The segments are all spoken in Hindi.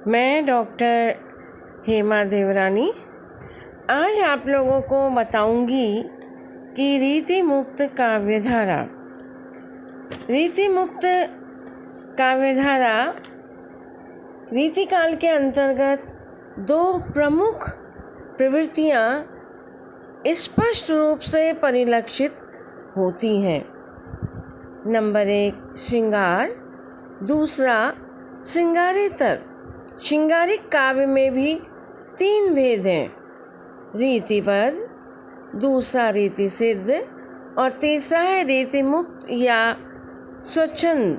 मैं डॉक्टर हेमा देवरानी आज आप लोगों को बताऊंगी कि रीति मुक्त काव्यधारा। रीति मुक्त काव्यधारा रीतिकाल के अंतर्गत दो प्रमुख प्रवृत्तियां स्पष्ट रूप से परिलक्षित होती हैं। नंबर 1 श्रृंगार, दूसरा श्रृंगारेतर। श्रृंगारिक काव्य में भी 3 भेद हैं, रीतिबद्ध, दूसरा रीति सिद्ध और तीसरा है रीति मुक्त या स्वच्छंद।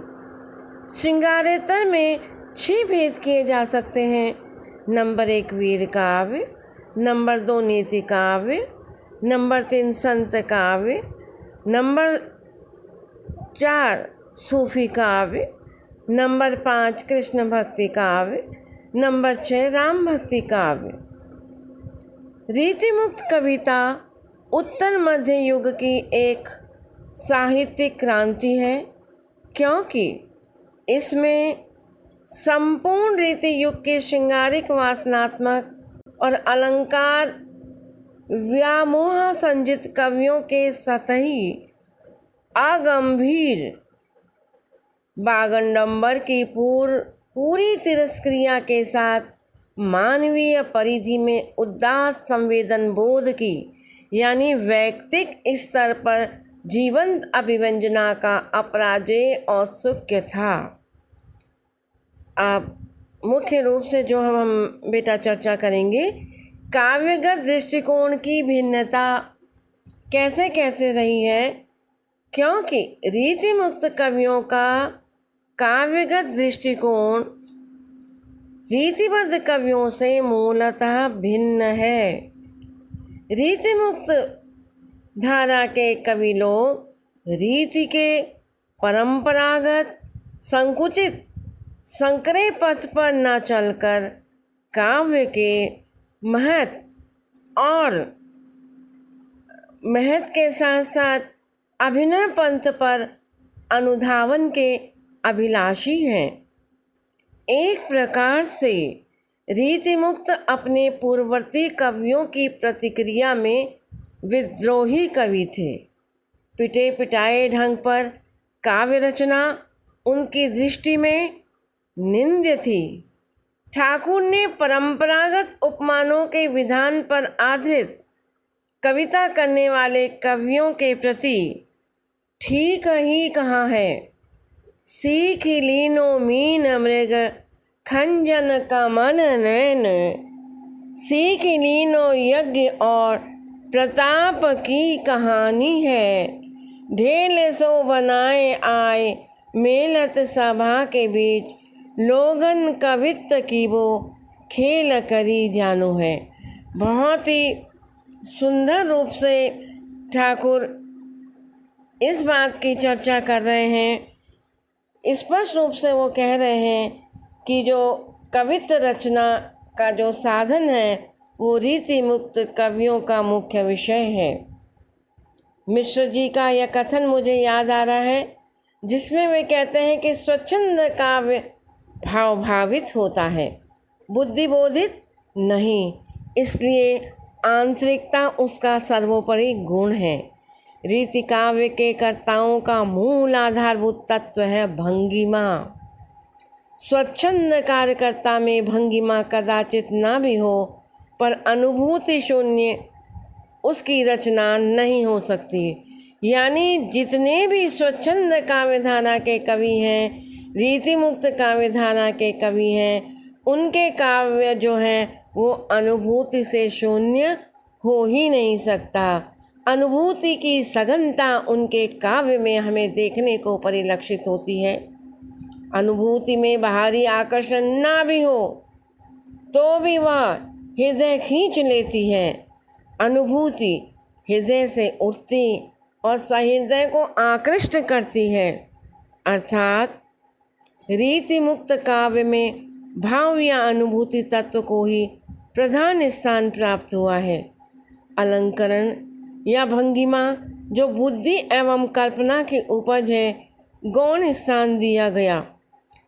श्रृंगारेतर में 6 भेद किए जा सकते हैं। नंबर 1 वीर काव्य, नंबर 2 नीति काव्य, नंबर 3 संत काव्य, नंबर 4 सूफी काव्य, नंबर 5 कृष्ण भक्ति काव्य, नंबर 6 राम भक्ति काव्य। रीति मुक्त कविता उत्तर मध्य युग की एक साहित्यिक क्रांति है, क्योंकि इसमें संपूर्ण रीति युग के श्रृंगारिक, वासनात्मक और अलंकार व्यामोह संजित कवियों के सतही अगंभीर बागंडंबर की पूरी तिरस्क्रिया के साथ मानवीय परिधि में उदात्त संवेदन बोध की, यानी वैयक्तिक स्तर पर जीवंत अभिव्यंजना का अपराजेय औत्सुक्य था। अब मुख्य रूप से जो हम बेटा चर्चा करेंगे, काव्यगत दृष्टिकोण की भिन्नता कैसे कैसे रही है, क्योंकि रीति मुक्त कवियों का काव्यगत दृष्टिकोण रीतिबद्ध कवियों से मूलतः भिन्न है। रीति मुक्त धारा के कवि लोग रीति के परंपरागत, संकुचित, संकरे पथ पर न चलकर काव्य के महत्व के साथ साथ अभिनय पंथ पर अनुधावन के अभिलाषी हैं। एक प्रकार से रीति मुक्त अपने पूर्ववर्ती कवियों की प्रतिक्रिया में विद्रोही कवि थे। पिटे पिटाए ढंग पर काव्य रचना उनकी दृष्टि में निंद्य थी। ठाकुर ने परंपरागत उपमानों के विधान पर आधारित कविता करने वाले कवियों के प्रति ठीक ही कहा है, सीख लीनो मीन मृग खंजन कमन नैन, सीख लीनो यज्ञ और प्रताप की कहानी है, ढेल सो बनाए आए मेलत सभा के बीच, लोगन कवित्व की वो खेल करी जानो है। बहुत ही सुंदर रूप से ठाकुर इस बात की चर्चा कर रहे हैं। स्पष्ट रूप से वो कह रहे हैं कि जो कवित्व रचना का जो साधन है वो रीति मुक्त कवियों का मुख्य विषय है। मिश्र जी का यह कथन मुझे याद आ रहा है, जिसमें वे कहते हैं कि स्वच्छंद काव्य भावभावित होता है, बुद्धिबोधित नहीं, इसलिए आंतरिकता उसका सर्वोपरि गुण है। रीति काव्य के कर्ताओं का मूल आधारभूत तत्व है भंगिमा। स्वच्छंद कार्यकर्ता में भंगिमा कदाचित ना भी हो, पर अनुभूति शून्य उसकी रचना नहीं हो सकती। यानी जितने भी स्वच्छंद काव्यधारा के कवि हैं, रीति मुक्त काव्यधारा के कवि हैं, उनके काव्य जो हैं वो अनुभूति से शून्य हो ही नहीं सकता। अनुभूति की सघनता उनके काव्य में हमें देखने को परिलक्षित होती है। अनुभूति में बाहरी आकर्षण ना भी हो तो भी वह हृदय खींच लेती है। अनुभूति हृदय से उठती और सहृदय को आकृष्ट करती है। अर्थात रीति मुक्त काव्य में भाव या अनुभूति तत्व को ही प्रधान स्थान प्राप्त हुआ है। अलंकरण या भंगिमा जो बुद्धि एवं कल्पना की उपज है, गौण स्थान दिया गया।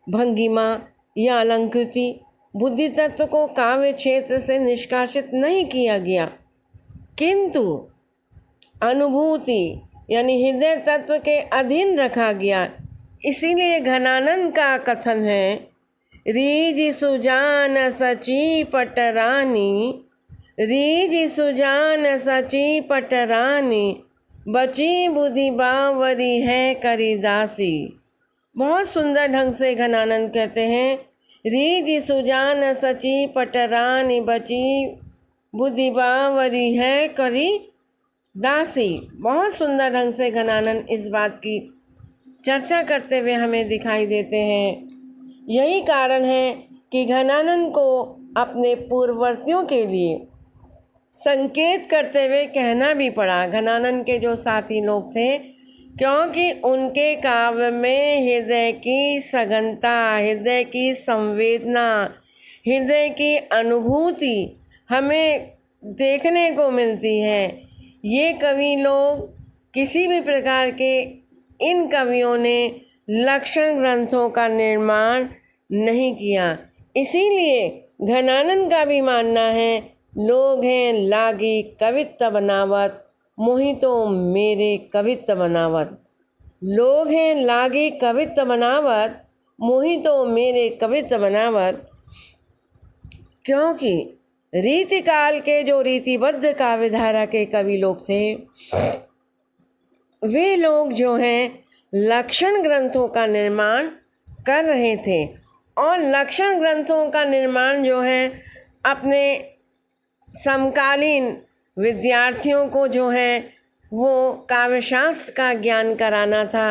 भंगिमा या अलंकृति बुद्धि तत्व को काव्य क्षेत्र से निष्कासित नहीं किया गया, किंतु अनुभूति यानी हृदय तत्व के अधीन रखा गया। इसीलिए घनानंद का कथन है, रीझ सुजान सची पटरानी, रीझ सुजान सची पटरानी, बची बुद्धि बावरी है करिदासी। बहुत सुंदर ढंग से घनानंद कहते हैं, रीझ सुजान सची पटरानी, बची बुद्धि बावरी है करिदासी। बहुत सुंदर ढंग से घनानंद इस बात की चर्चा करते हुए हमें दिखाई देते हैं। यही कारण है कि घनानंद को अपने पूर्ववर्तियों के लिए संकेत करते हुए कहना भी पड़ा, घनानंद के जो साथी लोग थे, क्योंकि उनके काव्य में हृदय की सघनता, हृदय की संवेदना, हृदय की अनुभूति हमें देखने को मिलती है। ये कवि लोग किसी भी प्रकार के, इन कवियों ने लक्षण ग्रंथों का निर्माण नहीं किया। इसीलिए घनानंद का भी मानना है, लोग हैं लागी कवित्त बनावत, मोहितो मेरे कवित्त बनावत। लोग हैं लागी कवित्त बनावत, मोहितो मेरे कवित्त बनावत। क्योंकि रीतिकाल के जो रीतिबद्ध काव्यधारा के कवि लोग थे, वे लोग जो हैं लक्षण ग्रंथों का निर्माण कर रहे थे, और लक्षण ग्रंथों का निर्माण जो है अपने समकालीन विद्यार्थियों को जो है वो काव्यशास्त्र का ज्ञान कराना था।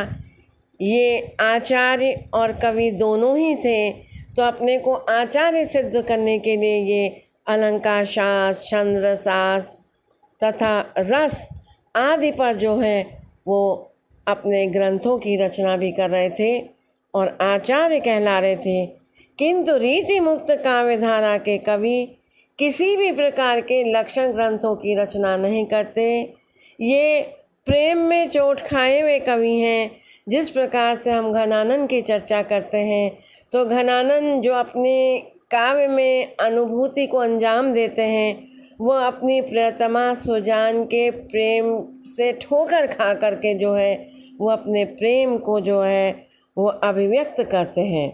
ये आचार्य और कवि दोनों ही थे, तो अपने को आचार्य सिद्ध करने के लिए ये अलंकार शास्त्र, छंद शास्त्र तथा रस आदि पर जो है वो अपने ग्रंथों की रचना भी कर रहे थे और आचार्य कहला रहे थे। किंतु रीति मुक्त काव्यधारा के कवि किसी भी प्रकार के लक्षण ग्रंथों की रचना नहीं करते। ये प्रेम में चोट खाए हुए कवि हैं। जिस प्रकार से हम घनानंद की चर्चा करते हैं, तो घनानंद जो अपने काव्य में अनुभूति को अंजाम देते हैं, वो अपनी प्रियतमा सुजान के प्रेम से ठोकर खा करके जो है वो अपने प्रेम को जो है वो अभिव्यक्त करते हैं।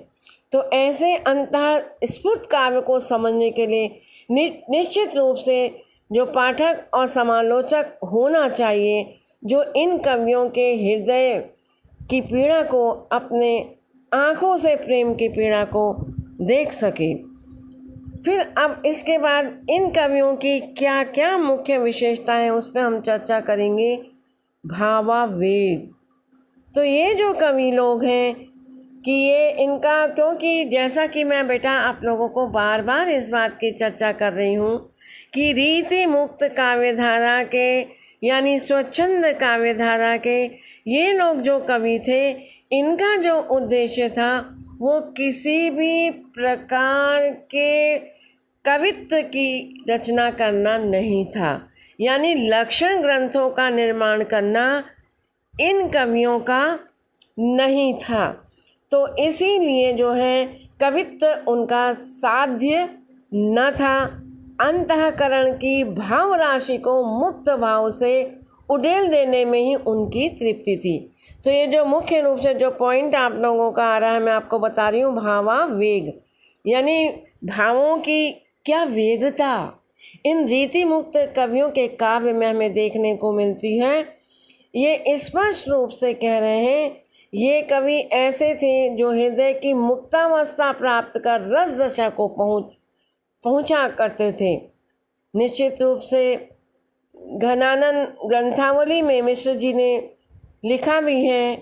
तो ऐसे अंतःस्फूर्त काव्य को समझने के लिए निश्चित रूप से जो पाठक और समालोचक होना चाहिए, जो इन कवियों के हृदय की पीड़ा को, अपने आँखों से प्रेम की पीड़ा को देख सके। फिर अब इसके बाद इन कवियों की क्या क्या मुख्य विशेषताएं हैं उस पर हम चर्चा करेंगे। भावावेग। तो ये जो कवि लोग हैं कि ये इनका, क्योंकि जैसा कि मैं बेटा आप लोगों को बार बार इस बात की चर्चा कर रही हूँ कि रीति मुक्त काव्यधारा के यानी स्वच्छंद काव्यधारा के ये लोग जो कवि थे, इनका जो उद्देश्य था वो किसी भी प्रकार के कवित्व की रचना करना नहीं था, यानी लक्षण ग्रंथों का निर्माण करना इन कवियों का नहीं था। तो इसीलिए जो है कवित्व उनका साध्य न था। अंतःकरण की भाव राशि को मुक्त भाव से उड़ेल देने में ही उनकी तृप्ति थी। तो ये जो मुख्य रूप से जो पॉइंट आप लोगों का आ रहा है, मैं आपको बता रही हूँ। भावावेग यानी भावों की क्या वेगता इन रीति मुक्त कवियों के काव्य में हमें देखने को मिलती है। ये स्पष्ट रूप से कह रहे हैं, ये कवि ऐसे थे जो हृदय की मुक्तावस्था प्राप्त कर रस दशा को पहुँचा करते थे। निश्चित रूप से घनानंद ग्रंथावली में मिश्र जी ने लिखा भी है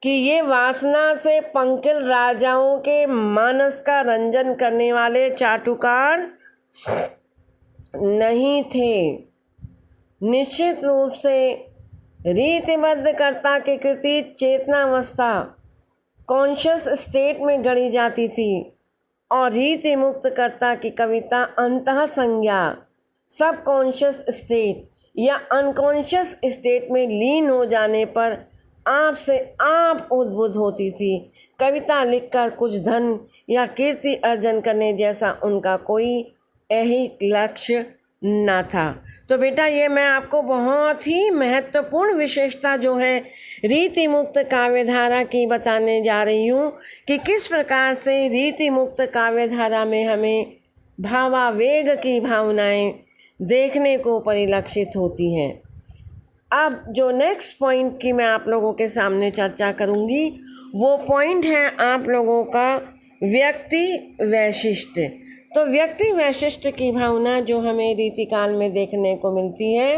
कि ये वासना से पंकिल राजाओं के मानस का रंजन करने वाले चाटुकार नहीं थे। निश्चित रूप से रीतिबद्ध कर्ता की कृति चेतनावस्था कॉन्शियस स्टेट में गढ़ी जाती थी और रीति मुक्त कर्ता की कविता अंतः संज्ञा सब कॉन्शियस स्टेट या अनकॉन्शियस स्टेट में लीन हो जाने पर आपसे आप उद्बुद्ध होती थी। कविता लिखकर कुछ धन या कीर्ति अर्जन करने जैसा उनका कोई ऐहिक लक्ष्य ना था। तो बेटा ये मैं आपको बहुत ही महत्वपूर्ण विशेषता जो है रीति मुक्त काव्यधारा की बताने जा रही हूँ कि किस प्रकार से रीति मुक्त काव्यधारा में हमें भावावेग की भावनाएं देखने को परिलक्षित होती हैं। अब जो नेक्स्ट पॉइंट की मैं आप लोगों के सामने चर्चा करूंगी वो पॉइंट है आप लोगों का व्यक्ति वैशिष्ट्य। तो व्यक्ति वैशिष्ट की भावना जो हमें रीतिकाल में देखने को मिलती है,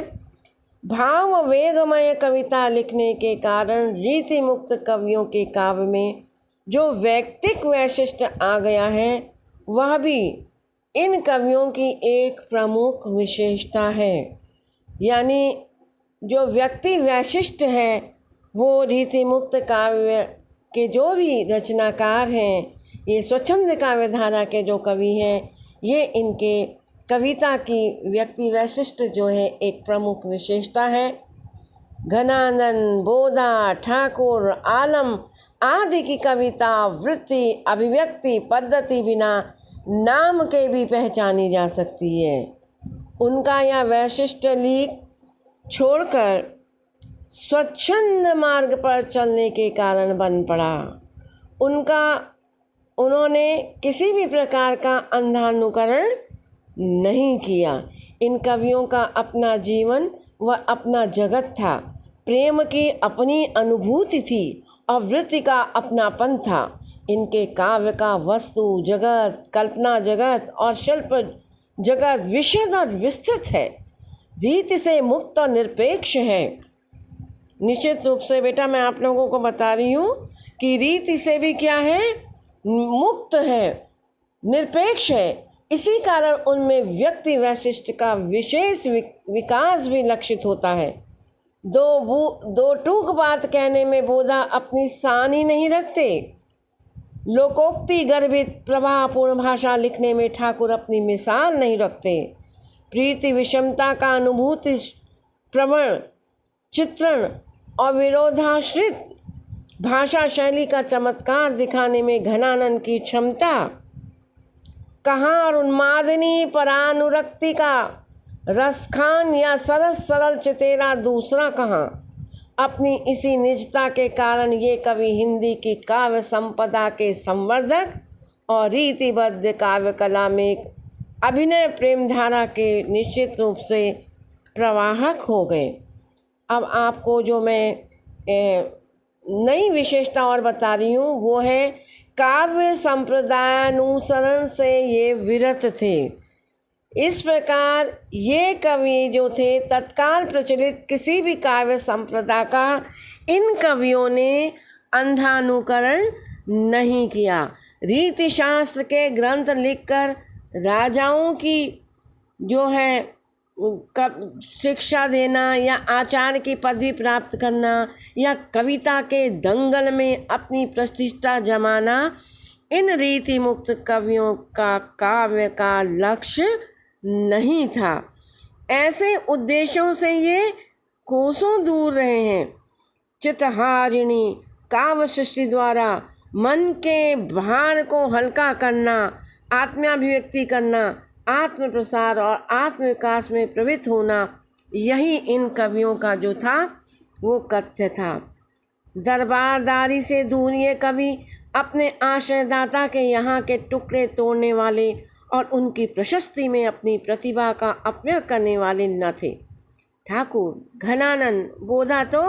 भाव वेगमय कविता लिखने के कारण रीति मुक्त कवियों के काव्य में जो व्यक्तिक वैशिष्ट आ गया है वह भी इन कवियों की एक प्रमुख विशेषता है। यानी जो व्यक्ति वैशिष्ट है वो रीति मुक्त काव्य के जो भी रचनाकार हैं, ये स्वच्छंद काव्यधारा के जो कवि हैं, ये इनके कविता की व्यक्ति वैशिष्ट जो है एक प्रमुख विशेषता है। घनानंद, बोधा, ठाकुर, आलम आदि की कविता वृत्ति अभिव्यक्ति पद्धति बिना नाम के भी पहचानी जा सकती है। उनका यह वैशिष्ट लीक छोड़कर स्वच्छंद मार्ग पर चलने के कारण बन पड़ा। उन्होंने किसी भी प्रकार का अंधानुकरण नहीं किया। इन कवियों का अपना जीवन व अपना जगत था, प्रेम की अपनी अनुभूति थी और वृत्ति का अपनापन था। इनके काव्य का वस्तु जगत, कल्पना जगत और शिल्प जगत विशद और विस्तृत है, रीति से मुक्त और निरपेक्ष है। निश्चित रूप से बेटा मैं आप लोगों को बता रही हूँ कि रीति से भी क्या है, मुक्त है, निरपेक्ष है। इसी कारण उनमें व्यक्ति वैशिष्ट का विशेष विकास भी लक्षित होता है। दो टूक बात कहने में बोधा अपनी सानी नहीं रखते। लोकोक्ति गर्भित प्रवाहपूर्ण भाषा लिखने में ठाकुर अपनी मिसाल नहीं रखते। प्रीति विषमता का अनुभूति प्रवण चित्रण और विरोधाश्रित भाषा शैली का चमत्कार दिखाने में घनानंद की क्षमता कहाँ और उन्मादिनी परानुरक्ति का रसखान या सरस सरल चितेरा दूसरा कहाँ। अपनी इसी निजता के कारण ये कवि हिंदी की काव्य संपदा के संवर्धक और रीतिबद्ध काव्य कला में अभिनय प्रेमधारा के निश्चित रूप से प्रवाहक हो गए। अब आपको जो मैं नई विशेषता और बता रही हूँ वो है काव्य संप्रदायानुसरण से ये विरत थे। इस प्रकार ये कवि जो थे तत्काल प्रचलित किसी भी काव्य संप्रदाय का इन कवियों ने अंधानुकरण नहीं किया। रीति शास्त्र के ग्रंथ लिखकर राजाओं की जो है शिक्षा देना या आचार्य की पदवी प्राप्त करना या कविता के दंगल में अपनी प्रतिष्ठा जमाना इन रीति मुक्त कवियों का काव्य का लक्ष्य नहीं था। ऐसे उद्देश्यों से ये कोसों दूर रहे हैं। चित्तहारिणी काव्य सृष्टि द्वारा मन के भार को हल्का करना, आत्माभिव्यक्ति करना, आत्म प्रसार और आत्म विकास में प्रवृत्त होना, यही इन कवियों का जो था वो कथ्य था। दरबारदारी से दूर ये कवि अपने आश्रयदाता के यहाँ के टुकड़े तोड़ने वाले और उनकी प्रशस्ति में अपनी प्रतिभा का अपव्यय करने वाले न थे। ठाकुर, घनानंद, बोधा तो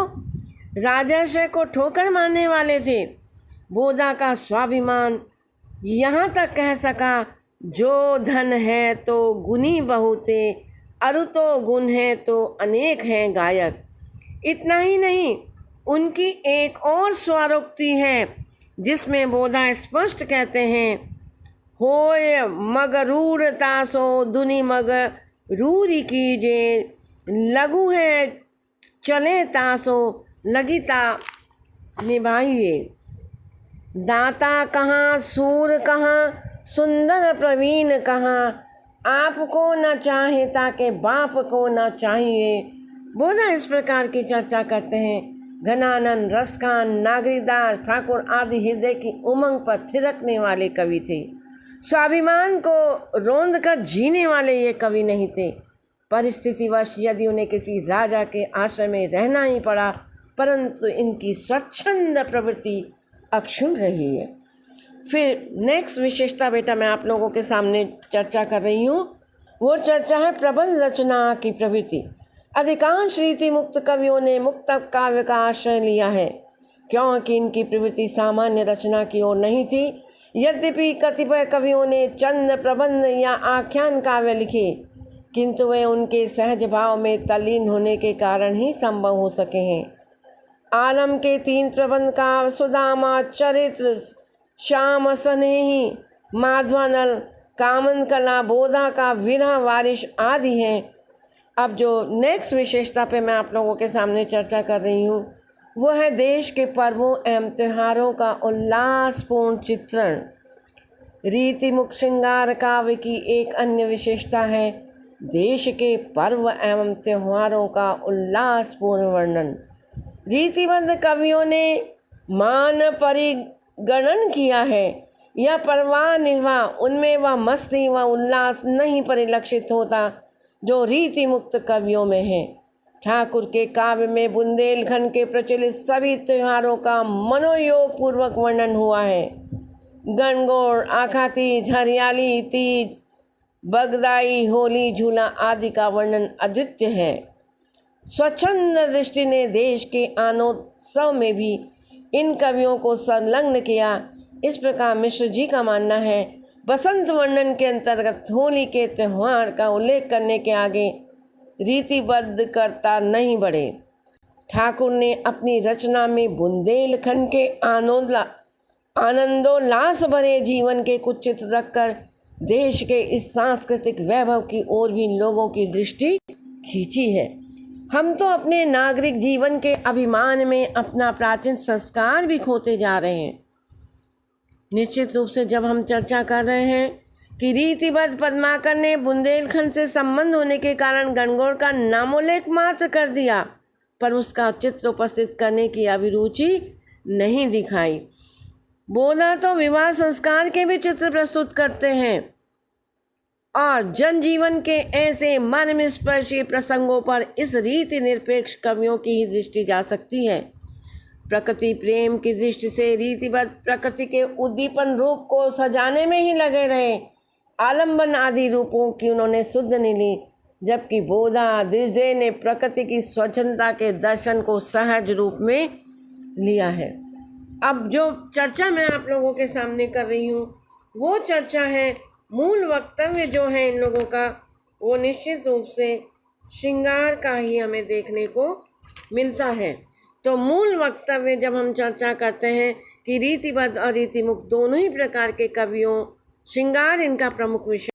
राजर्षय को ठोकर मारने वाले थे। बोधा का स्वाभिमान यहाँ तक कह सका, जो धन है तो गुणी बहुते, अरु तो गुण है तो अनेक हैं गायक। इतना ही नहीं, उनकी एक और स्वरोक्ति है जिसमें बोधा स्पष्ट कहते हैं, होय मगरूर तासो दुनि मगरूरी कीजे, लघु है चले तासो लगिता निभाइए। दाता कहाँ, सूर कहाँ, सुंदर प्रवीण कहाँ, आपको न चाहे ताके बाप को न चाहिए। बोधा इस प्रकार की चर्चा करते हैं। घनानंद, रसखान, नागरीदास, ठाकुर आदि हृदय की उमंग पर थिरकने वाले कवि थे। स्वाभिमान को रोंद कर जीने वाले ये कवि नहीं थे। परिस्थितिवश यदि उन्हें किसी राजा के आश्रय में रहना ही पड़ा, परंतु इनकी स्वच्छंद प्रवृत्ति अक्षुण्ण रही है। फिर नेक्स्ट विशेषता बेटा मैं आप लोगों के सामने चर्चा कर रही हूँ, वो चर्चा है प्रबंध रचना की प्रवृत्ति। अधिकांश रीति मुक्त कवियों ने मुक्तक काव्य का आश्रय लिया है, क्योंकि इनकी प्रवृत्ति सामान्य रचना की ओर नहीं थी। यद्यपि कतिपय कवियों ने चंद, प्रबंध या आख्यान काव्य लिखे, किंतु वे उनके सहज भाव में तल्लीन होने के कारण ही संभव हो सके हैं। आलम के 3 प्रबंध काव्य सुदामा चरित्र, श्याम स्नेही, माधवानल, कामन कला, बोधा का विरह, वारिश आदि हैं। अब जो नेक्स्ट विशेषता पे मैं आप लोगों के सामने चर्चा कर रही हूँ, वो है देश के पर्वों एवं त्योहारों का उल्लासपूर्ण चित्रण। रीतिमुक्त श्रृंगार काव्य की एक अन्य विशेषता है देश के पर्व एवं त्योहारों का उल्लासपूर्ण वर्णन। रीतिबद्ध कवियों ने मान परिगणन किया है या परवाह निर्वाह, उनमें वह मस्ती व उल्लास नहीं परिलक्षित होता जो रीति मुक्त कवियों में है। ठाकुर के काव्य में बुंदेलखंड के प्रचलित सभी त्योहारों का मनोयोग पूर्वक वर्णन हुआ है। गणगौर, आखातीज, हरियाली तीज, बगदाई, होली, झूला आदि का वर्णन अद्वितीय है। स्वच्छंद दृष्टि ने देश के आनंदोत्सव में भी इन कवियों को संलग्न किया। इस प्रकार मिश्र जी का मानना है बसंत वर्णन के अंतर्गत होली के त्यौहार का उल्लेख करने के आगे रीतिबद्ध करता नहीं बढ़े। ठाकुर ने अपनी रचना में बुंदेलखंड के आनंदोल्लास भरे जीवन के कुछ चित्र रखकर देश के इस सांस्कृतिक वैभव की ओर भी लोगों की दृष्टि खींची है। हम तो अपने नागरिक जीवन के अभिमान में अपना प्राचीन संस्कार भी खोते जा रहे हैं। निश्चित रूप से जब हम चर्चा कर रहे हैं कि रीतिबद्ध पद्माकर ने बुंदेलखंड से संबंध होने के कारण गणगौर का नामोल्लेख मात्र कर दिया, पर उसका चित्र उपस्थित करने की अभिरुचि नहीं दिखाई। बोधा तो विवाह संस्कार के भी चित्र प्रस्तुत करते हैं और जनजीवन के ऐसे मर्मस्पर्शी प्रसंगों पर इस रीति निरपेक्ष कवियों की ही दृष्टि जा सकती है। प्रकृति प्रेम की दृष्टि से रीतिबद्ध प्रकृति के उद्दीपन रूप को सजाने में ही लगे रहे। आलंबन आदि रूपों की उन्होंने सुध नहीं ली, जबकि बोधा, द्विजय ने प्रकृति की स्वच्छंदता के दर्शन को सहज रूप में लिया है। अब जो चर्चा मैं आप लोगों के सामने कर रही हूँ, वो चर्चा है मूल वक्तव्य जो है इन लोगों का, वो निश्चित रूप से श्रृंगार का ही हमें देखने को मिलता है। तो मूल वक्तव्य जब हम चर्चा करते हैं कि रीतिबद्ध और रीतिमुक्त दोनों ही प्रकार के कवियों, श्रृंगार इनका प्रमुख विषय